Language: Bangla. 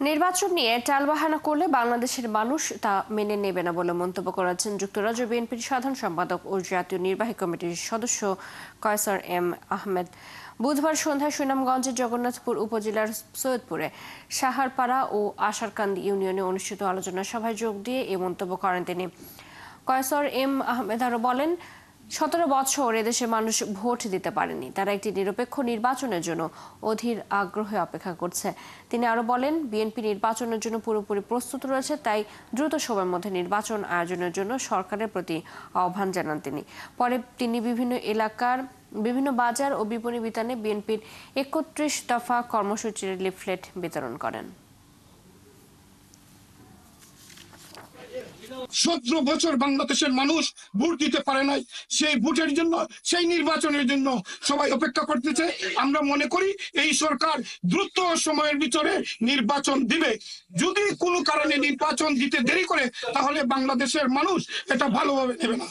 নির্বাচন নিয়ে টালবাহানা করলে বাংলাদেশের মানুষ তা মেনে নেবে না বলে মন্তব্য করেছেন যুক্তরাজ্য বিএনপির সাধারণ সম্পাদক ও জাতীয় নির্বাহী কমিটির সদস্য কয়সার এম আহমেদ। বুধবার সন্ধ্যায় সুনামগঞ্জের জগন্নাথপুর উপজেলার সৈয়দপুরে সাহারপাড়া ও আশারকান্দি ইউনিয়নে অনুষ্ঠিত আলোচনা সভায় যোগ দিয়ে এ মন্তব্য করেন তিনি। কয়সার এম আহমেদ আরও বলেন, 17 বছর এদেশের মানুষ ভোট দিতে পারেনি, তারা একটি নিরপেক্ষ নির্বাচনের জন্য অধীর আগ্রহে অপেক্ষা করছে। তিনি আরো বলেন, বিএনপি নির্বাচনের জন্য পুরোপুরি প্রস্তুত রয়েছে, তাই দ্রুত সময়ের মধ্যে নির্বাচন আয়োজনের জন্য সরকারের প্রতি আহ্বান জানান তিনি। পরে তিনি বিভিন্ন এলাকার বিভিন্ন বাজার ও বিপণী বিতানে বিএনপির 31 দফা কর্মসূচির লিফলেট বিতরণ করেন। 17 বছর বাংলাদেশের মানুষ ভোট দিতে পারে নাই, সেই ভোটের জন্য, সেই নির্বাচনের জন্য সবাই অপেক্ষা করতেছে। আমরা মনে করি এই সরকার দ্রুত সময়ের ভিতরে নির্বাচন দিবে। যদি কোনো কারণে নির্বাচন দিতে দেরি করে, তাহলে বাংলাদেশের মানুষ এটা ভালোভাবে নেবে না।